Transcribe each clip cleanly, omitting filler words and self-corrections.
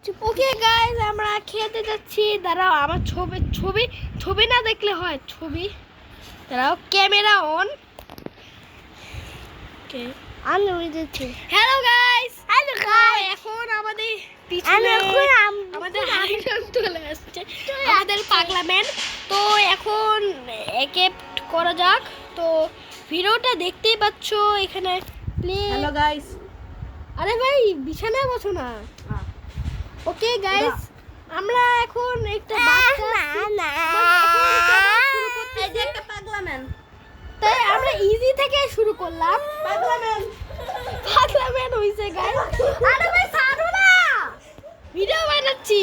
Okay guys, আমরা খেতে যাচ্ছি। দাঁড়াও, আমার ছবি না দেখলে হয়। ছবি দাঁড়াও, ক্যামেরা অন। ওকে, আমি ওই দিচ্ছি। হ্যালো গাইস, হ্যালো গাইস, এখন আমাদের পিছনে আমাদের হাইজন চলে আসছে, আমাদের পাগলা ম্যান। তো এখন একেপ্ট করা যাক। তো ভিডিওটা দেখতেই পাচ্ছ এখানে প্লে। Hello guys. আরে ভাই, বিছানায় বসো না। ওকে গাইস, আমরা এখন একটা বাচ্চা এই যে একটা পাগলা ম্যান। তাই আমরা ইজি থেকে শুরু করলাম। পাগলা ম্যান হইছে গাইস। আরে ভাই ছাড়ো না, ভিডিও বানাচ্ছি।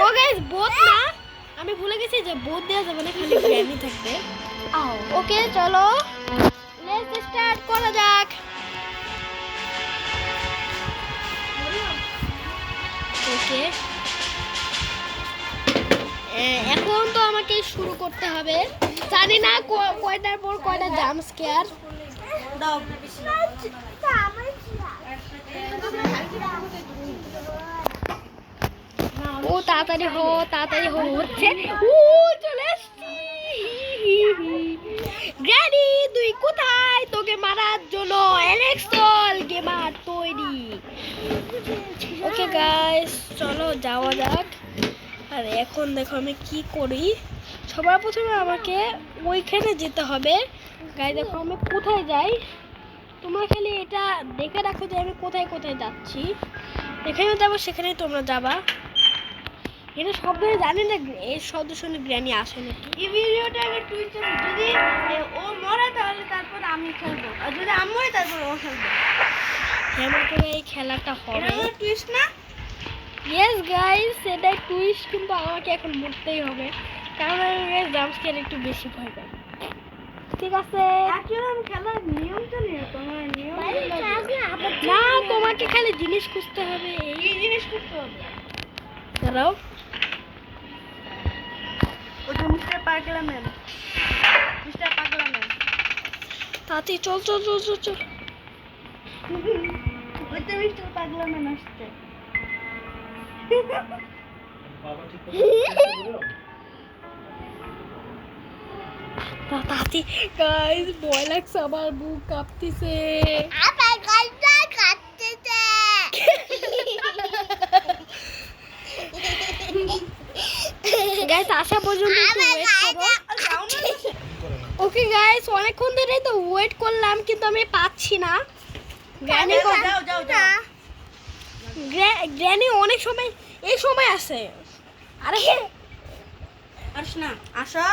ও গাইস, বোট না, আমি ভুলে গেছি যে বোট দেওয়া যাবে না, খালি গ্র্যানি থাকবে। ওকে চলো, লেটস স্টার্ট করা যাক। ওকে, এখন তো আমাকে শুরু করতে হবে। জানি না কয়টার পর কয়টা জাম্প স্কেয়ার। দাও। ও তাড়াতাড়ি হচ্ছে। চলে আসছি। গ্র্যানি, তুই কোথায়? তোকে মারার জন্য এলেক্সল গেমার তৈরি। ওকে গাইস, চলো যাওয়া যাক। আর এখন দেখো আমি কি করি। সবার প্রথমে আমাকে ওইখানে যেতে হবে। গাইস দেখো আমি কোথায় যাই, তোমরা খালি এটা দেখে রাখো যে আমি কোথায় কোথায় যাচ্ছি। এখানে যাবো, সেখানে তোমরা যাবা। এটা শব্দ জানি না, এই শব্দ শুনে গ্র্যানি আসে নাকি। এই ভিডিওটা আগে টুইস্ট যদি ও মরে তাহলে তারপর আমি খেলবো, আর যদি আমি মরি তারপর ও খেলবে। কেমন করে এই খেলাটা হবে? এটা টুইস্ট না? ইয়েস গাইস, এটাই টুইস্ট, কিন্তু আমাকে এখন মরতেই হবে, কারণ আমি জাম্প স্কেয়ার একটু বেশি ভয় পাই। ঠিক আছে, অ্যাকচুয়ালি আমি খেলার নিয়ম জানি না, তোমার নিয়ম না, তোমাকে খালি জিনিস খুঁজতে হবে। এই জিনিস করতে হবে। দাঁড়াও, ওটা মিস্টার পাগলা ম্যান। মিস্টার পাগলা ম্যান। তাড়াতাড়ি চল। ওইটা মিস্টার পাগলা ম্যান আসছে। তাড়াতাড়ি গাইস, ভয় লাগছে, আমার বুক কাঁপতেছে। আমার গালটা কাটতেছে। গাইস, আসা পর্যন্ত একটু ওয়েট করো। ওকে গাইস, অনেকক্ষণ ধরেই তো ওয়েট করলাম, কিন্তু আমি পাচ্ছি না। গ্র্যানি গ্র্যানি অনেক সময় এই সময় আসে। আরে আস না, আসো।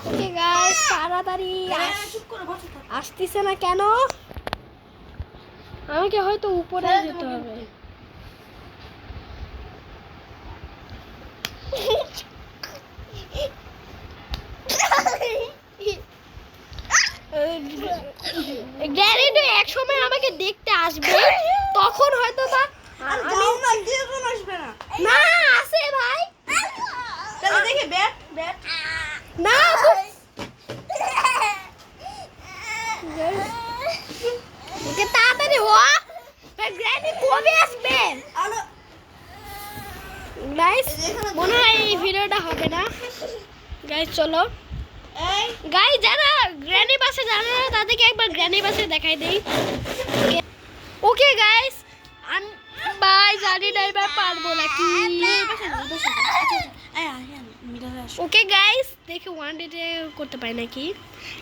ওকে গাইস, তাড়াতাড়ি চুপ করে বসে থাক। আসতেছে না কেন? আমাকে হয়তো উপরে যেতে হবে। গ্র্যানি তো এক সময় আমাকে দেখতে আসবে, তখন হয়তো বা আসবে না। না আসে ভাই। তাহলে দেখি ব্যাট না, ওকে তাড়াতাড়ি হ। গ্র্যানি কবে আসবে? গাইস, মনে হয় এই ভিডিওটা হবে না। গাইস চলো, গাইস যারা গ্র্যানি বাসে জানে না তাদেরকে একবার গ্র্যানি বাসে দেখাই দেই। ওকে গাইস, বাই, জানি না এবার পারবো নাকি। ওকে গাইস, দেখি ওয়ান ডে করতে পারি নাকি,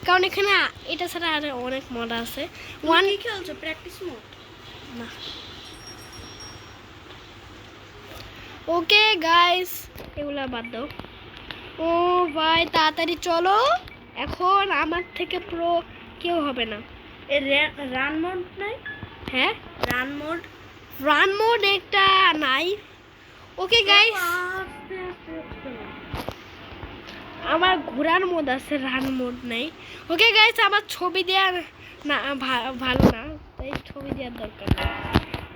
কারণ এখানে এটা ছাড়া আর অনেক মড আছে। ওয়ান কি খেলছো? প্র্যাকটিস মোড না। ওকে গাইস, এগুলা বাদ দাও। ও ভাই, তাড়াতাড়ি চলো, এখন আমার থেকে প্রো কেউ হবে না। রান মোড নাই? হ্যাঁ, রান মোড একটা নাই। ওকে গাইস, আমার ঘোরার মোড আছে, রান মোড নাই। ওকে গাইস, আমার ছবি দেওয়ার না ভালো না, তাই ছবি দেওয়ার দরকার নেই।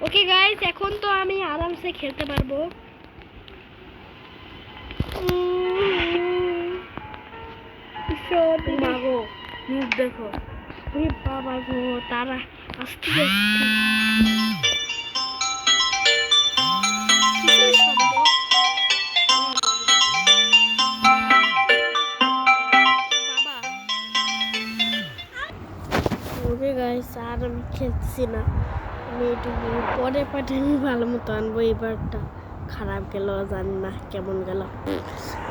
ওকে গাইস, এখন তো আমি আরামসে খেলতে পারবো। মাগো, মুখ দেখো। বাবা গো, তারা আসতে গাইস আর আমি খেলছি না, আমি এটুকু পরের পার্টে আমি ভালো মতো আনবো। এবারটা খারাপ গেল, জানি না কেমন গেল।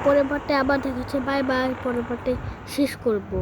পরের পার্টে আবার দেখা হচ্ছে, বাই বাই। পরের পার্টে শেষ করবো।